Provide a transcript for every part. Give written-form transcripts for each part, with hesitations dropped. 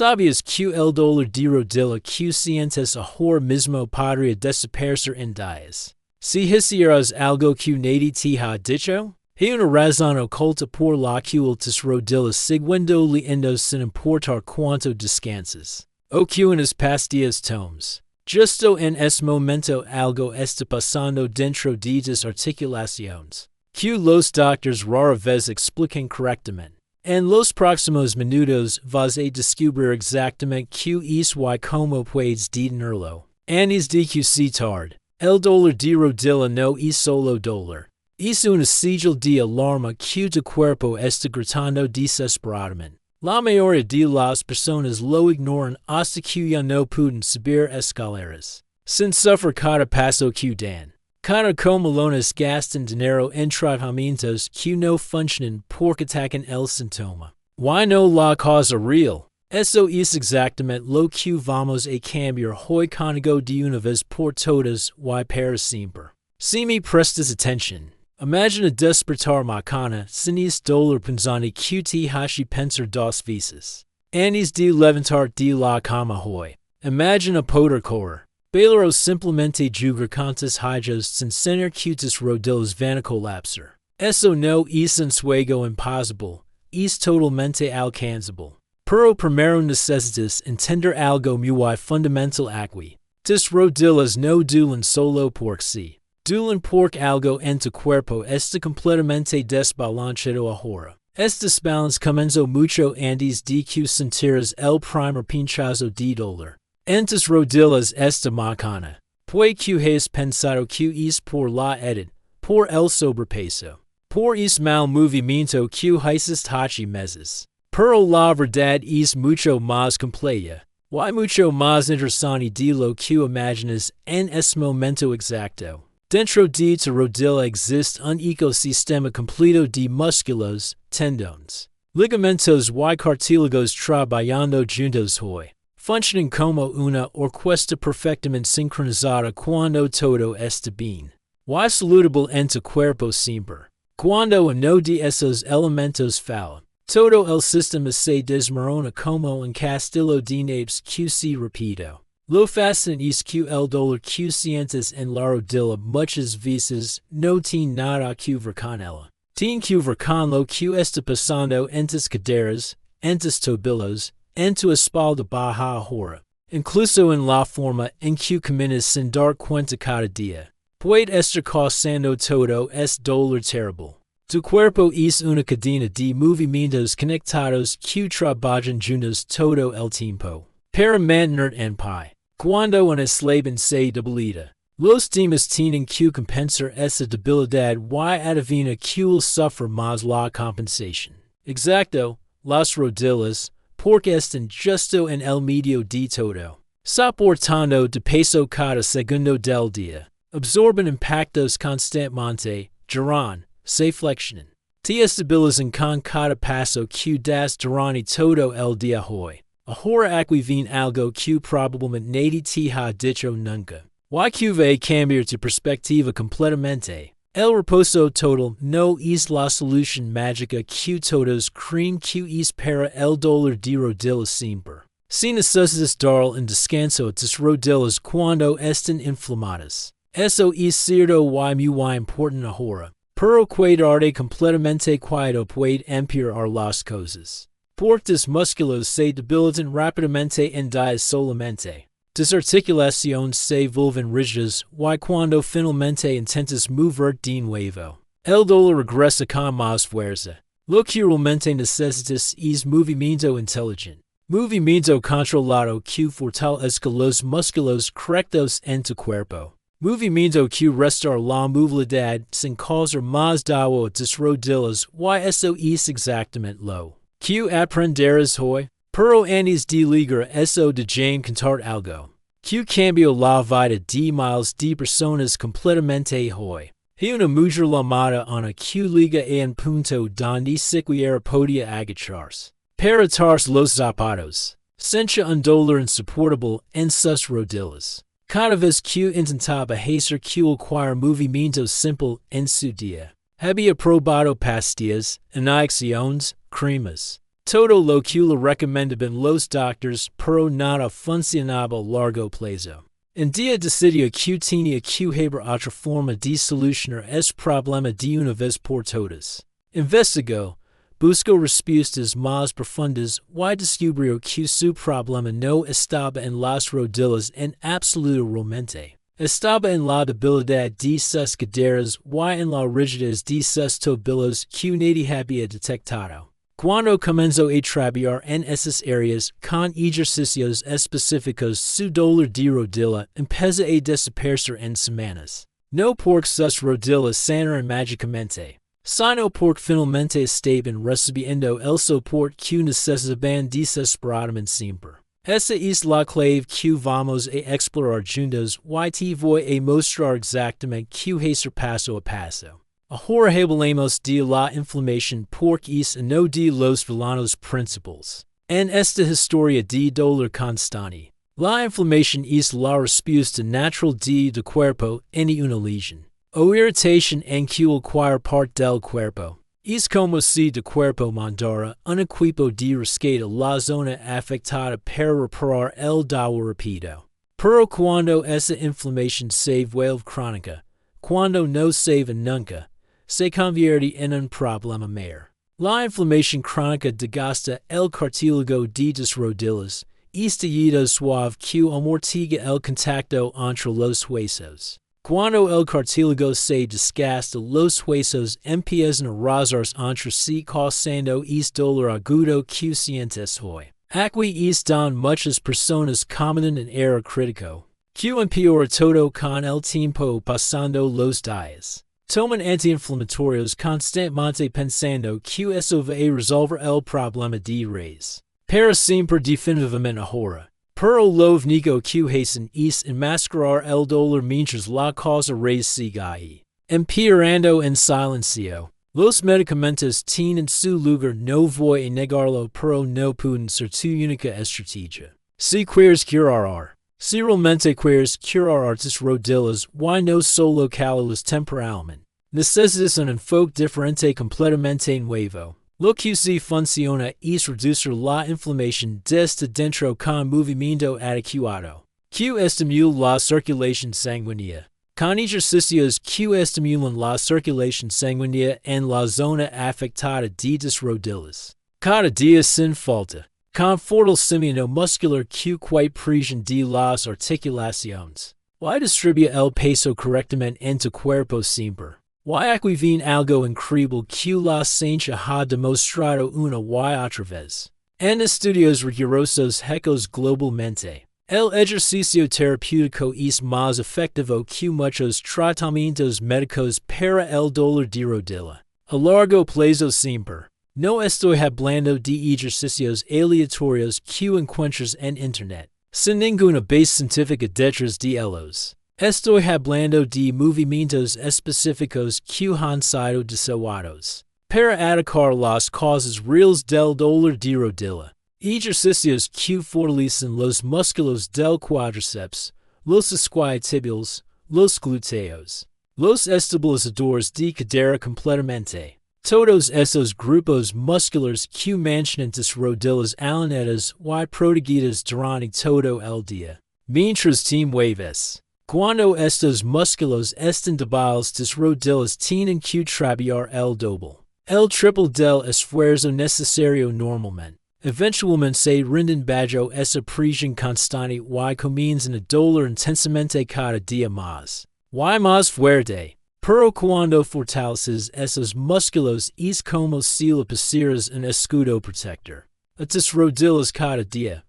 Sabias q el dolor de rodilla q sientes ahora mismo podría desaparecer en días. Si hicieras algo que nadie te ha dicho, hay una razón oculta por la que tus rodillas siguiendo liendo sin importar cuánto descansas. O que unas pastillas tomes. Justo en ese momento algo está pasando dentro de tus articulaciones. Que los doctores rara vez explican correctamente. En los próximos minutos vas a descubrir exactamente que es y cómo puedes detenerlo. Antes de que se tarde. El dolor de rodilla no es solo dolor. Es una señal de alarma que tu cuerpo está gritando desesperadamente. La mayoría de las personas lo ignoran hasta que ya no pueden subir escaleras. Sin sufrir cada paso que dan. Cada comelones gastan dinero en tratamientos que no funcionan porque atacan el síntoma. Why no la causa real? Eso es exactamente lo que vamos a cambiar hoy contigo de una vez por todas y para siempre. Si me prestas atención, imagina despertar mañana sin es dolor punzante que te hace pensar dos veces. Antes de levantar de la cama hoy, imagina poder correr. Pero simplemente jugar con tus hijos sin tener que tus rodillas van a colapsar. Eso no es un juego imposible, es totalmente alcanzable. Pero primero necesitas entender algo muy fundamental aquí. Tus rodillas no duelen solo porque sí. Duelen porque algo en tu cuerpo está completamente desbalanceado ahora. Este desbalance comenzó mucho antes de que sintieras el primer pinchazo de dolor. En tus rodillas esta mañana. Puede que hayas pensado que es por la edad, por el sobrepeso, por es mal movimiento que hayas hace meses. Pero la verdad es mucho más compleja, y mucho más interesante de lo que imaginas en ese momento exacto. Dentro de tu rodilla existe un ecosistema completo de músculos, tendones, ligamentos y cartílagos trabajando juntos hoy. Funcionan como una orquesta perfectamente sincronizada cuando todo está bien. Y saludable en tu cuerpo siempre. Cuando uno de esos elementos falla, todo el sistema se desmorona como un castillo de naipes que se repito. Lo fácil es que el dolor que sientes en la rodilla muchas veces no tiene nada que ver con ella. Tiene que ver con lo que está pasando en tus caderas, en tus tobillos, en tu espalda baja ahora, incluso en la forma en que caminas sin dar cuenta cada día. Puede estar causando todo este dolor terrible. Tu cuerpo es una cadena de movimientos conectados que trabajan juntos todo el tiempo. Para mantener en pie. Cuando un eslabón se debilita, los demás tienen que compensar esa debilidad y adivina que sufre más la compensación. Exacto, las rodillas, porque están justo en el medio de todo. Soportando de peso cada segundo del día. Absorben impactos constantemente, giran, se flexionan. Te estabilizan con cada paso que das durante todo el día hoy. Ahora aquí viene algo que probablemente nadie te ha dicho nunca. Y que va a cambiar tu perspectiva completamente. El reposo total no es la solución mágica que todos creen que es para el dolor de rodillas siempre. Si necesitas dar un descanso a tus rodillas cuando están inflamadas. Eso es cierto y muy importante ahora. Pero quedarte completamente quieto puede empeorar las cosas. Porque tus músculos se debilitan rápidamente en días solamente. Tus articulaciones se vuelven rígidas y cuando finalmente intentas mover de nuevo, el dolor regresa con más fuerza. Lo que realmente necesitas es movimiento inteligente. Movimiento controlado que fortalezca los músculos correctos en tu cuerpo. Movimiento que restaurar la movilidad sin causar más daño a tus rodillas y eso es exactamente lo que aprenderás hoy. Pero antes de ligar eso déjame contar algo. Que cambió la vida de miles de personas completamente hoy. Hay una mujer llamada Ana que liga en punto donde siquiera podía agacharse. Para atarse los zapatos. Sentía un dolor insoportable en sus rodillas. Cada vez que intentaba hacer cualquier movimiento simple en su día. Había probado pastillas, inyecciones, cremas. Todo lo que le recomendaban los doctores pero nada funcionaba largo plazo. En día decidió que tenía que haber otra forma de solucionar este problema de una vez por todas. Investigó, buscó respuestas más profundas y descubrió que su problema no estaba en las rodillas en absolutamente. Estaba en la debilidad de sus caderas y en la rigidez de sus tobillos que nadie había detectado. Cuando comenzó a trabajar en esas áreas con ejercicios específicos, su dolor de rodilla empezó a desaparecer en semanas. No porque sus rodillas sanaran mágicamente, sino porque finalmente estaban recibiendo el soporte que necesitaban desesperadamente siempre. Esa es la clave que vamos a explorar juntos y te voy a mostrar exactamente qué hacer paso a paso. Ahora hablaremos de la inflamación porque es uno de los villanos principales. En esta historia de dolor constante, la inflamación es la respuesta natural del cuerpo en una lesión o irritación en cualquier parte del cuerpo. Es como si el cuerpo mandara un equipo de rescate a la zona afectada para reparar el daño rápido. Pero cuando esa inflamación se vuelve crónica, cuando no se va nunca, se convierte en un problema mayor. La inflamación crónica desgasta el cartílago de las rodillas, es tejido suave que amortigua el contacto entre los huesos. Cuando el cartílago se desgasta, los huesos empiezan a rozarse entre sí causando es dolor agudo que sientes hoy. Aquí es donde muchas personas cometen un error crítico, que empeora todo con el tiempo pasando los días. Toman antiinflamatorios constantemente pensando que eso va a resolver el problema de raíz. Para siempre definitivamente ahora. Pero lo único que hacen es enmascarar el dolor mientras la causa raíz sigue ahí, empeorando en silencio. Los medicamentos tienen su lugar, no voy a negarlo, pero no pueden ser tu única estrategia. Si quieres curar, si realmente quieres curar tus rodillas y no solo callarlas temporalmente, necesitas un enfoque diferente completamente nuevo. Lo que sí funciona es reducir la inflamación desde dentro con movimiento adecuado, que estimula la circulación sanguínea, con ejercicios que estimulan la circulación sanguínea en la zona afectada de las rodillas. Cada día sin falta, con fortalecimiento muscular que presión de las articulaciones. Y distribuye el peso correctamente en tu cuerpo siempre. Y aquí viene algo increíble que la ciencia ha demostrado una y otra vez. En estudios rigurosos hechos globalmente, el ejercicio terapéutico es más efectivo que muchos tratamientos médicos para el dolor de rodilla. A largo plazo siempre. No estoy hablando de ejercicios aleatorios que encuentras en Internet, sin ninguna base científica detrás de ellos. Estoy hablando de movimientos específicos que han sido diseñados para atacar las causas reales del dolor de rodilla. Ejercicios que fortalecen los músculos del cuádriceps, los isquiotibiales, los glúteos, los estabilizadores de cadera completamente. Todos esos grupos musculares que mantienen tus rodillas alineadas y protegidas durante todo el día. Mientras te mueves. Cuando estos músculos están débiles, tus rodillas tienen que trabajar el doble, el triple del esfuerzo necesario normalmente. Eventualmente se rinden bajo esa presión constante y comienzan a doler intensamente cada día más. Y más fuerte. Pero cuando fortaleces esos músculos es como si le pusieras un escudo protector a tus rodillas cada día.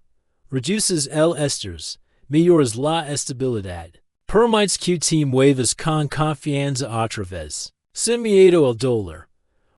Reduces el estrés, mejoras la estabilidad. Permites que te muevas con confianza otra vez, sin miedo al dolor.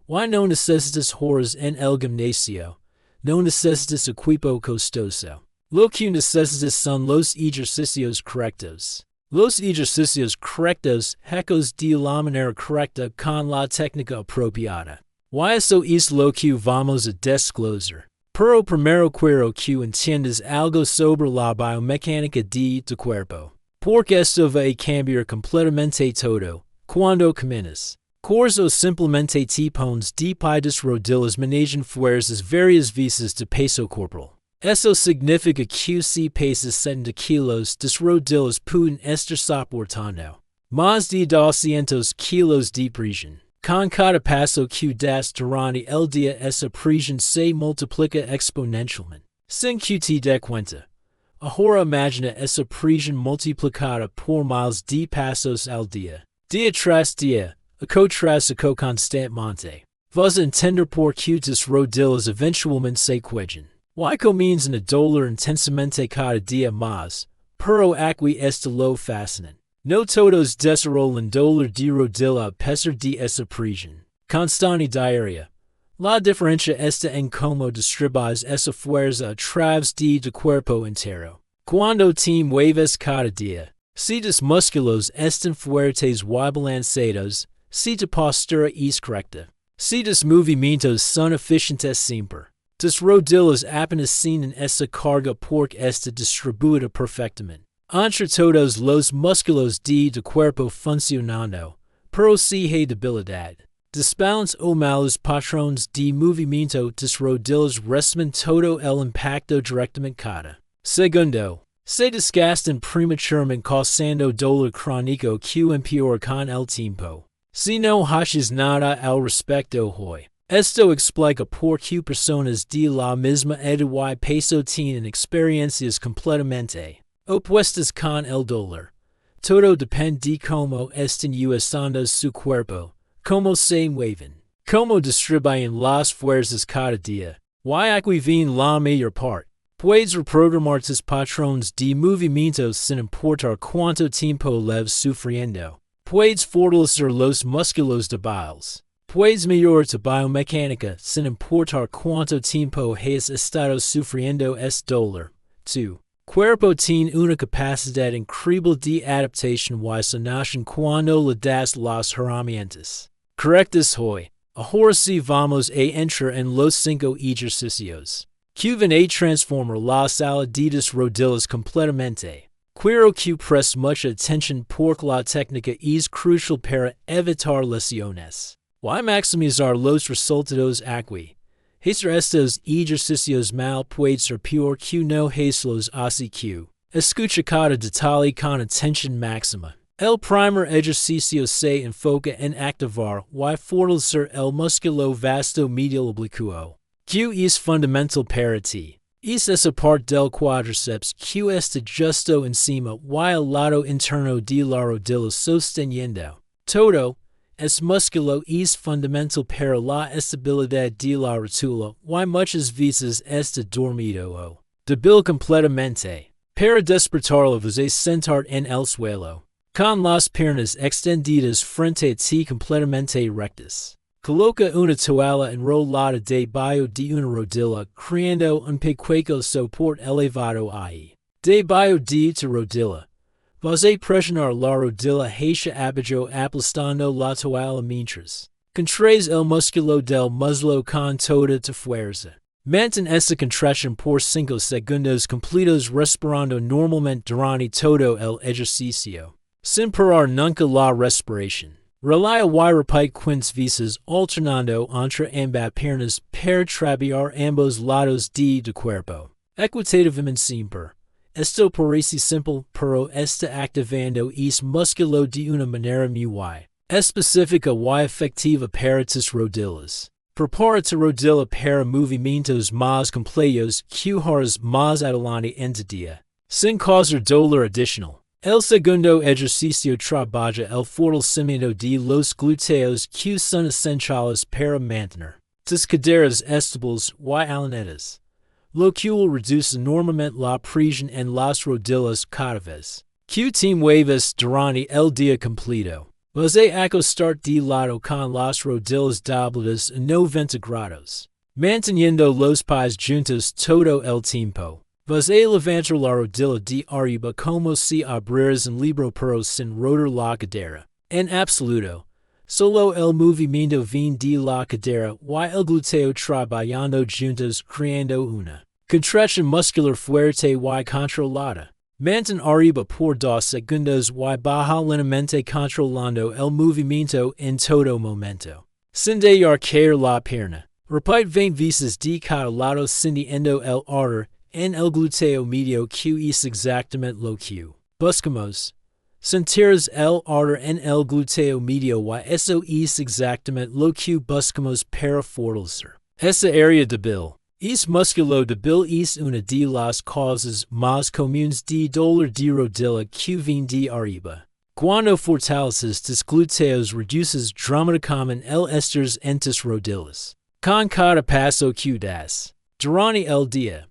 Y no necesitas horas en el gimnasio, no necesitas equipo costoso. Lo que necesitas son los ejercicios correctos. Los ejercicios correctos hechos de la manera correcta con la técnica apropiada. Y eso es lo que vamos a desglosar. Pero primero quiero que entiendas algo sobre la biomecánica de tu cuerpo. Porque esto va a cambiar completamente todo, cuando comiences. Corso simplemente tipos de piedras rodillas manejan fuerzas varias veces de peso corporal. Eso significa que si pesas 70 kilos de rodillas pueden estar soportando más de 200 kilos de presión. Con cada paso que das durante el día esa presión se multiplica exponencialmente. Sin que te dé cuenta. Ahora imagina esa presión multiplicada por miles de pasos al día. Día tras día, eco tras eco constantemente. Vas a entender por qué tus rodillas eventualmente se cuelgan. Y comienzan a doler intensamente cada día más, pero aquí está lo fascinante. No todos desarrollan dolor de rodilla a pesar de esa presión constante diaria. La diferencia está en cómo distribuyes esa fuerza a través de cuerpo entero. Cuando te mueves cada día, si tus músculos están fuertes y balanceados, si tu postura es correcta, si tus movimientos son eficientes siempre, tus rodillas apenas tienen esa carga porque está distribuida perfectamente entre todos los músculos de cuerpo funcionando, pero si hay debilidad, desbalance o malos patrones de movimiento tus rodillas reciben todo el impacto directamente cada segundo. Se desgastan prematuramente causando dolor crónico que empeora con el tiempo. Si no haces nada al respecto hoy, esto explica por qué personas de la misma edad y peso tienen experiencias completamente opuestas con el dolor. Todo depende de cómo están usando su cuerpo, cómo se mueven, cómo distribuyen las fuerzas cada día. Y aquí viene la mayor parte. Puedes reprogramar tus patrones de movimientos sin importar cuánto tiempo leves sufriendo. Puedes fortalecer los músculos débiles. Puedes mejorar tu biomecánica sin importar cuánto tiempo hayas estado sufriendo este dolor. Tu cuerpo tiene una capacidad increíble de adaptación y sanación cuando le das las herramientas correctas hoy. Ahora sí vamos a entrar en los 5 ejercicios que van a transformar la salud de tus rodillas completamente. Quiero que prestes mucha atención porque la técnica es crucial para evitar lesiones y maximizar los resultados aquí. Hacer estos ejercicios mal puede ser peor que no hacerlos así que escucha cada detalle con atención máxima. El primer ejercicio se enfoca en activar y fortalecer el músculo vasto medial oblicuo, que es fundamental para ti. Es esa parte del cuádriceps que está justo encima y al lado interno de la rodilla sosteniendo. Todo este músculo es fundamental para la estabilidad de la rótula y muchas veces está dormido o débil completamente. Para despertarlo vas a sentar en el suelo, con las piernas extendidas frente a ti completamente rectas. Coloca una toalla enrollada debajo de una rodilla, creando un pequeño soporte elevado ahí. Debajo de tu rodilla, vas a presionar la rodilla hacia abajo aplastando la toalla mientras contraes el músculo del muslo con toda tu fuerza. Mantén esta contracción por 5 segundos completos respirando normalmente durante todo el ejercicio, sin parar nunca la respiración. Relaya y repite quince veces alternando entre ambas piernas para trabajar ambos lados de tu cuerpo. Equitativamente siempre. Esto parece simple, pero está activando ese músculo de una manera muy específica y efectiva para tus rodillas. Prepara tu rodilla para movimientos más complejos que harás más adelante en tu día, sin causar dolor adicional. El segundo ejercicio trabaja el fortalecimiento de los glúteos que son esenciales para mantener tus caderas estables y alineadas, lo cual reduce enormemente la presión en las rodillas cada vez que te mueves durante el día completo. Vas a acostar de lado con las rodillas dobladas a 90 grados, manteniendo los pies juntos todo el tiempo. Vas a levantar la rodilla de arriba como si abrieras un libro pero sin rotar la cadera. En absoluto, solo el movimiento viene de la cadera y el glúteo trabajando juntos creando una contracción muscular fuerte y controlada. Manten arriba por dos segundos y baja lentamente controlando el movimiento en todo momento. Sin dejar caer la pierna. Repite 20 veces de cada lado sintiendo el ardor en el glúteo medio que es exactamente lo que buscamos. Sentirás el ardor en el glúteo medio y eso es exactamente lo que buscamos para fortalecer esa área débil. Es músculo débil es una de las causas más comunes de dolor de rodilla que viene de arriba. Cuando fortaleces tus glúteos reduces dramáticamente el estrés en tus rodillas. Con cada paso que das durante el día.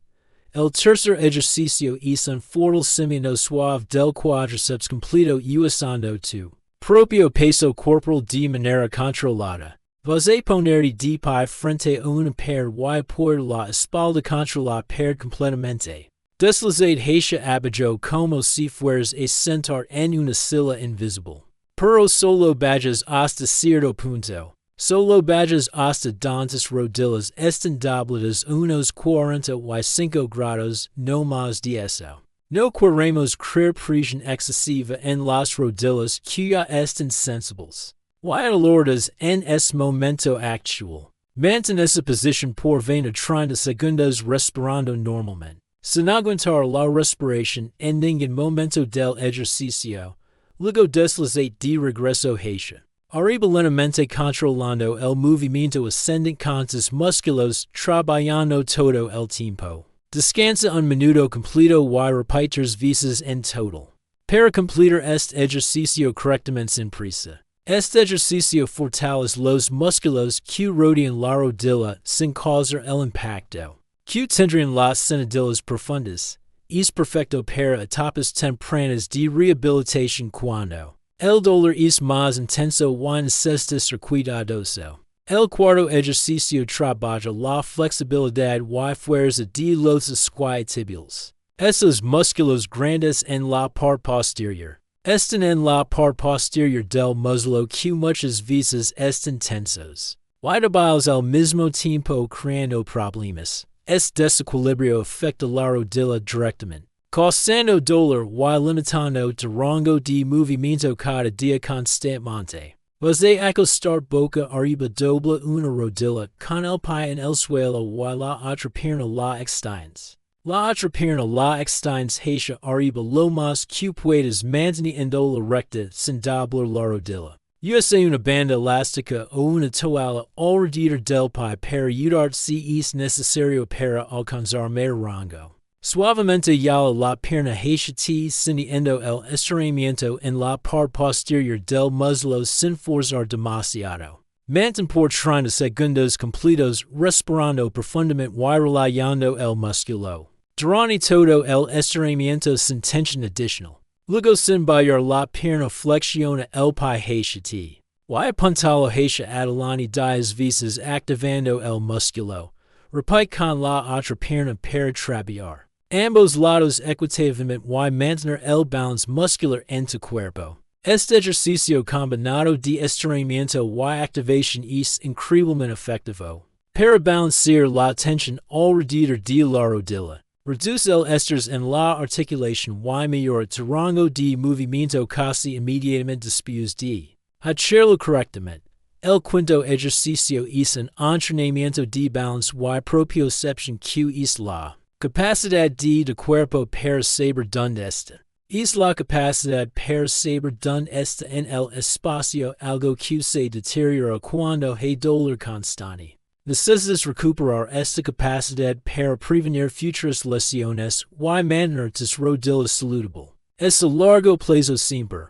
El tercer ejercicio es un fortalecimiento suave del cuádriceps completo usando tu propio peso corporal de manera controlada. Vas a poner de pie frente a una pared y por la espalda controla pared completamente. Deslizad hacia abajo como si fueras a sentar en una silla invisible. Pero solo bajas hasta cierto punto. Solo bajas hasta donde rodillas están dobladas unos 45 grados, no más de eso. No queremos crear presión excesiva en las rodillas que ya están sensibles. Y alertas en ese momento actual. Mantén esa posición por 20 a 30 segundos respirando normalmente. Sin aguantar la respiración en ningún momento del ejercicio. Luego deslizad de regreso hacia arriba lentamente controlando el movimiento ascendente con tus músculos trabajando todo el tiempo. Descansa un minuto completo y repite 3 veces en total. Para completar este ejercicio correctamente sin prisa. Este ejercicio fortalece los músculos que rodean la rodilla sin causar el impacto que tendrían las sentadillas profundas. Es perfecto para etapas tempranas de rehabilitación cuando el dolor es más intenso y necesitas ser cuidadoso. El cuarto ejercicio trabaja la flexibilidad y fuerza de los isquiotibiales. Esos músculos grandes en la parte posterior. Están en la parte posterior del muslo que muchas veces están tensos. Y debiles al mismo tiempo creando problemas. Este desequilibrio afecta la rodilla directamente, causando dolor y limitando tu rango de movimiento cada día constantemente. Vas a acostar boca arriba dobla una rodilla con el pie en el suelo y la otra pierna la extiendes. La otra pierna la extiendes hacia arriba lo más que puedas manteniendo la recta sin doblar la rodilla. Usa una banda elástica o una toalla alrededor del pie para ayudar si es necesario para alcanzar mayor rango. Suavemente yala la pierna hacia ti sintiendo el estiramiento en la parte posterior del muslo sin forzar demasiado. Mantén por 30 segundos completos respirando profundamente y relajando el músculo. Durante todo el estiramiento sin tensión adicional. Luego sin bajar la pierna flexiona el pie hacia ti. Y apuntalo hacia adelante 10 veces activando el músculo. Repite con la otra pierna para trabajar ambos lados equitativamente y mantener el balance muscular en tu cuerpo. Este ejercicio combinado de estiramiento y activación es increíblemente efectivo para balancear la tensión alrededor de la rodilla. Reduce el estrés en la articulación y mejora tu rango de movimiento casi inmediatamente después de hacerlo correctamente. El quinto ejercicio es un entrenamiento de balance y propiocepción que es la capacidad de cuerpo para saber dónde está. Es la capacidad para saber dónde está en el espacio, algo que se deteriora cuando hay dolor constante. Necesitas recuperar esta capacidad para prevenir futuras lesiones y mantener tus rodillas saludables. Es a largo plazo siempre.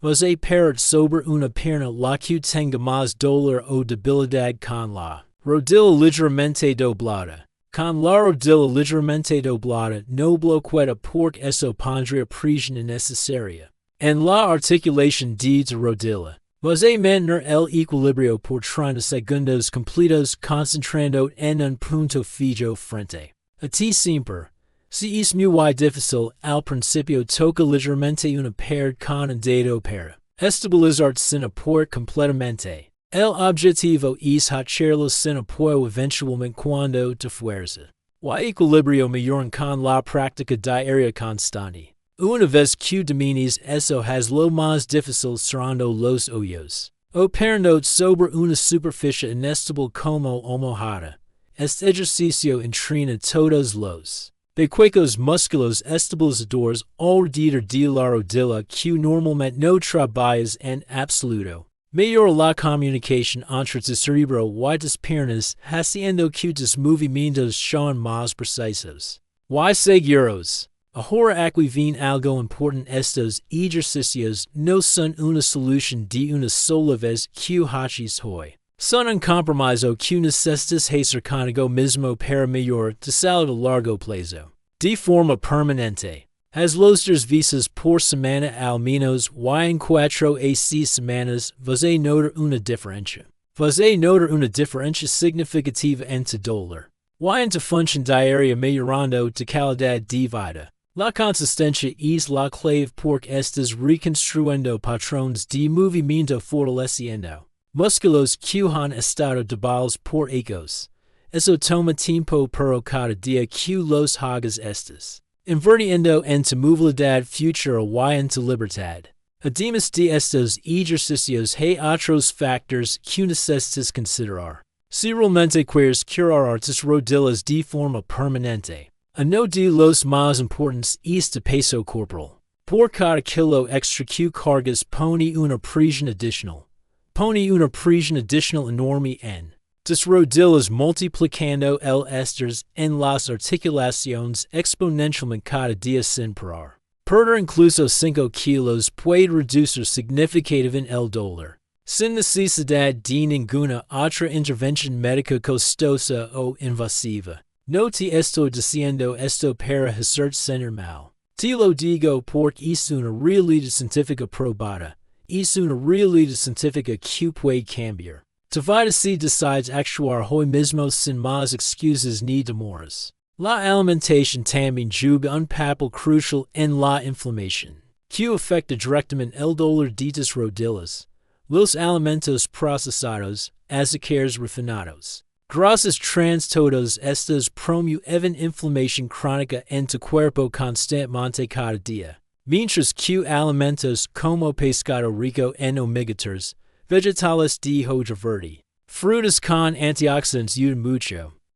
Vas a parar sobre una pierna la que tenga más dolor o debilidad con la rodilla ligeramente doblada. Con la rodilla ligeramente doblada no bloquea porque eso pondría presión innecesaria en la articulación de tu rodilla. Vas a mantener el equilibrio por 30 segundos completos concentrando en un punto fijo frente a ti siempre. Si es muy difícil, al principio toca ligeramente una pared con un dedo para estabilizar sin apoyo completamente. El objetivo es hacerlo sin apoyo eventualmente cuando te fuerza. Y equilibrio mejoran con la práctica diaria constante. Una vez que dominis eso has lo más difícil cerrando los ojos. Operando sobre una superficie inestable como almohada. Este ejercicio entrena todos los becuecos músculos estabilizadores alrededor de la rodilla que normalmente no trabajas en absoluto. Mejora la comunicación entre tu cerebro y tus piernas, haciendo que tus movimientos sean más precisos. Y seguros. Ahora aquí viene algo importante: estos ejercicios no son una solución de una sola vez que haces hoy. Son un compromiso que necesitas hacer contigo mismo para mejorar tu salud a largo plazo. De forma permanente. Haz los 3 veces por semana al menos y en 4 a 6 semanas vas a notar una diferencia. Vas a notar una diferencia significativa en tu dolor. Y en tu función diaria mejorando tu calidad de vida. La consistencia es la clave porque estás reconstruyendo patrones de movimiento fortaleciendo músculos que han estado débiles por años. Eso toma tiempo, pero cada día que los hagas estás invirtiendo en tu movilidad futura y en tu libertad. Además de estos ejercicios hay otros factores que necesitas considerar. Si realmente quieres curar tus rodillas de forma permanente, uno de los más importantes es tu peso corporal. Por cada kilo extra que cargas pone una presión adicional. Pone una presión adicional enorme en tus rodillas, multiplicando el estrés en las articulaciones exponencialmente cada día sin parar. Perder incluso 5 kilos puede reducir significativamente el dolor, sin necesidad de ninguna otra intervención médica costosa o invasiva. No te estoy diciendo esto para hacerte sentir mal. Te lo digo porque es una realidad científica probada. Es una realidad científica que puede cambiar tu vida si decides actuar hoy mismo sin más excusas ni demoras. La alimentación también juega un papel crucial en la inflamación, que afecta directamente el dolor de tus rodillas. Los alimentos procesados, azúcares refinados, grasas trans, todos estos promueven inflamación crónica en tu cuerpo constantemente cada día. Mientras que alimentos como pescado rico en omega 3, vegetales de hoja verde, frutas con antioxidantes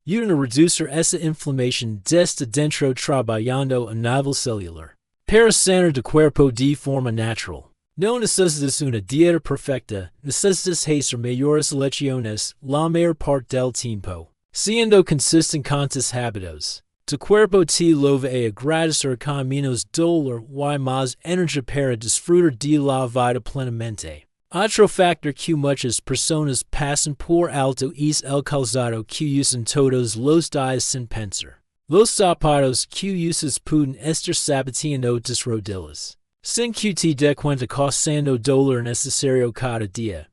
ayudan a reducir esa inflamación desde dentro trabajando a nivel celular. Para sanar tu cuerpo de forma natural. No necesitas una dieta perfecta, necesitas hacer mejores elecciones la mayor parte del tiempo, siendo consistente con tus hábitos. Tu cuerpo te lo va a agradecer con menos dolor y más energía para disfrutar de la vida plenamente. Otro factor que muchas personas pasan por alto es el calzado que usan todos los días sin pensar. Los zapatos que usas pueden estar saboteando tus rodillas, sin que te dé cuenta, causando dolor necesario cada día.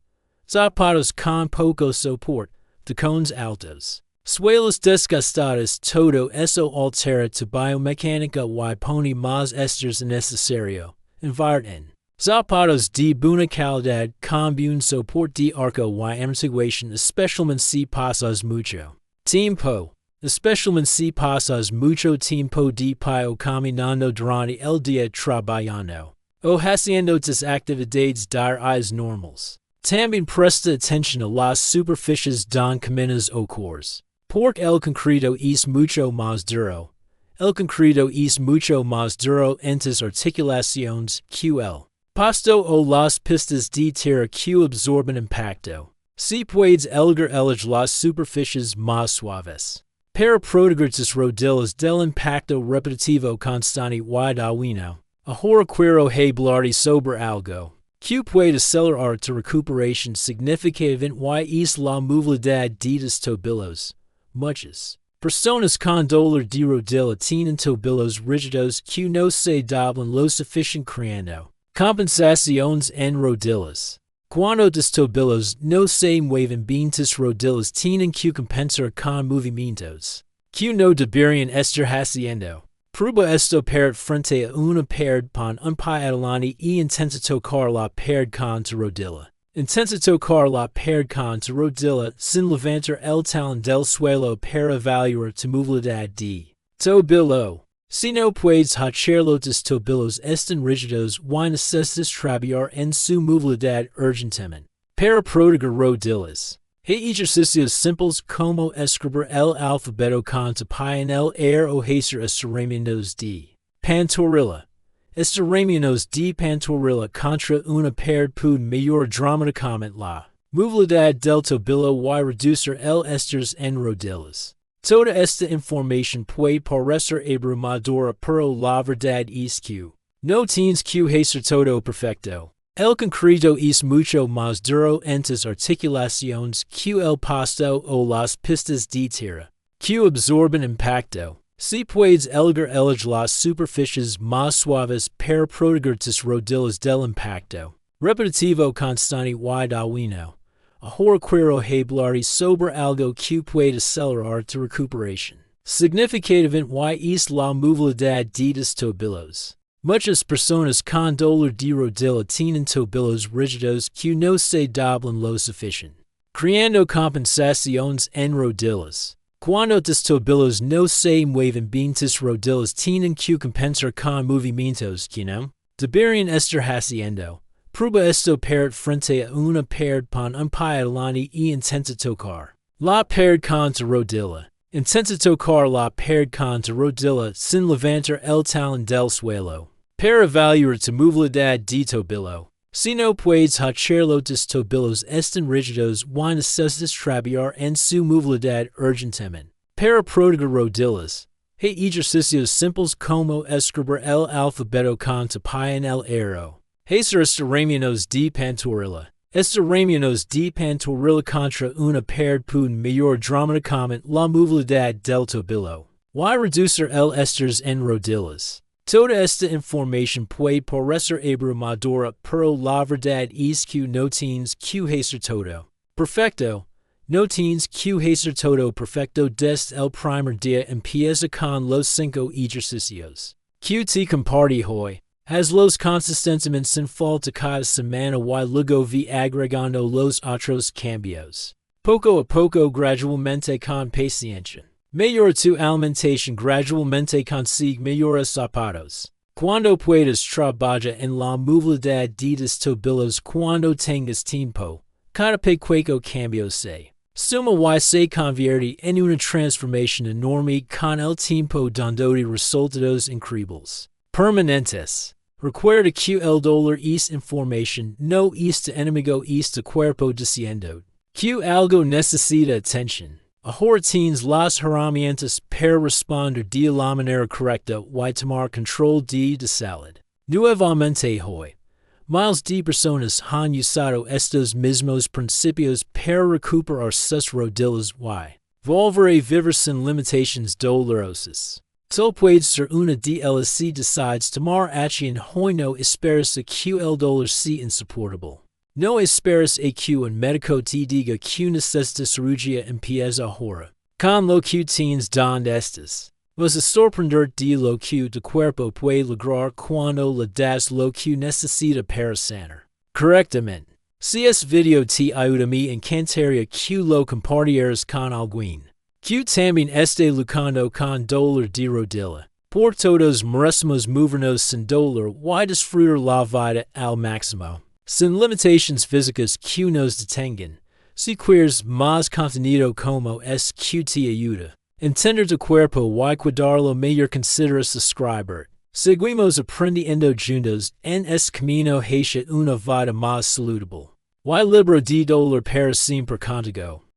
Zapatos con poco soporte, tacones altos, suelas desgastadas, todo eso altera tu biomecánica y pone más estrés innecesario. Invierte en zapatos de buena calidad con buen soporte de arco y amortiguación, especialmente si pasas mucho tiempo. Especialmente si pasas mucho tiempo de pie caminando durante el día trabajando o haciendo tus actividades diarias normales. También presta atención a las superficies don caminas o corres, porque el concreto es mucho más duro. El concreto es mucho más duro en tus articulaciones que el pasto o las pistas de tierra que absorben impacto. Si puedes elegir las superficies más suaves. Para proteger tus rodillas del impacto repetitivo constante y dañino, ahora quiero hablar sobre algo que puede acelerar tu recuperación significativamente y es la movilidad de tus tobillos. Muchas personas con dolor de rodilla tienen tobillos rígidos que no se doblan lo suficiente, creando compensaciones en rodillas. Cuando tus tobillos no se mueven bien, tus rodillas tienen que compensar con movimientos que no deberían estar haciendo. Prueba esto para frente a una pared, pon un pie adelante y intenta tocar la pared con tu rodilla. Intenta tocar la pared con tu rodilla sin levantar el talón del suelo para evaluar tu movilidad de tobillo. Si no puedes hacer los tobillos están rígidos y necesitas trabajar en su movilidad urgentemente. Para proteger rodillas. Hay ejercicios simples como escribir el alfabeto con tapia en el aire o hacer estiramientos de pantorrilla. Estiramientos de pantorrilla contra una pared puede mejorar dramáticamente la movilidad del tobillo y reducir el estrés en rodillas. Toda esta información puede parecer abrumadora, pero la verdad es que no tienes que hacer todo perfecto. El concreto es mucho más duro en tus articulaciones que el pasto o las pistas de tierra, que absorben impacto. Si puedes elegir las superficies más suaves para proteger tus rodillas del impacto repetitivo constante y dañino. Ahora quiero hablar sobre algo que puede acelerar tu recuperación significativamente y es la movilidad de tus tobillos. Muchas personas con dolor de rodilla tienen tobillos rígidos que no se doblan lo suficiente, creando compensaciones en rodillas. Cuando tus tobillos no se mueven bien, tus rodillas tienen que compensar con movimientos que no deberían estar haciendo. Prueba esto para frente a una pared con un pie adelante y intenta tocar la pared con tu rodilla. Intenta tocar la pared con tu rodilla sin levantar el talón del suelo. Para evaluar tu movilidad de tobillo. Si no puedes hacerlo, tus tobillos están rígidos y necesitas trabajar en su movilidad urgentemente. Para proteger rodillas. Hay ejercicios simples como escribir el alfabeto con tapia en el aire. Hacer estiramientos de pantorrilla. Estiramientos de pantorrilla contra una pared pueden mejorar dramáticamente la movilidad del tobillo y reducir el estrés en rodillas. Toda esta información puede parecer abrumadora, pero la verdad es que no tienes que hacer todo perfecto. No tienes que hacer todo perfecto desde el primer día. Empieza con los 5 ejercicios que te compartí hoy. Hazlos consistentemente sin falta cada semana y luego ve agregando los otros cambios. Poco a poco, gradualmente con paciencia. Mejora tu alimentación, gradualmente consigue mejores zapatos. Cuando puedas trabajar en la movilidad de tus tobillos cuando tengas tiempo. Cada pequeño cambio se suma y se convierte en una transformación enorme con el tiempo dando resultados increíbles. Permanentes. Recuerda que el dolor es información, no es tu enemigo, es tu cuerpo diciendo que algo necesita atención. Ahora tienes las herramientas para responder de la manera correcta y tomar control de tu salud. Nuevamente hoy, miles de personas han usado estos mismos principios para recuperar sus rodillas y volver a vivir sin limitaciones dolorosas. Tal puede ser una de ellas si decides tomar acción hoy. No esperes a que el dolor sea insoportable. No esperes a que un médico te diga que necesitas cirugía. Empieza ahora. Con lo que tienes donde estás. Vas a sorprender de lo que tu cuerpo puede lograr cuando le das lo que necesita para sanar correctamente. Si este video te ayuda, me encantaría que lo compartieras con alguien que también esté luchando con dolor de rodilla. Por todos merecemos movernos sin dolor y disfrutar la vida al máximo, sin limitaciones físicas que nos detengan. Si quieres más contenido como es que te ayuda a entender tu cuerpo y cuidarlo mejor, considera suscribir. Seguimos aprendiendo juntos en este camino hacia una vida más saludable y libre de dolor para siempre contigo.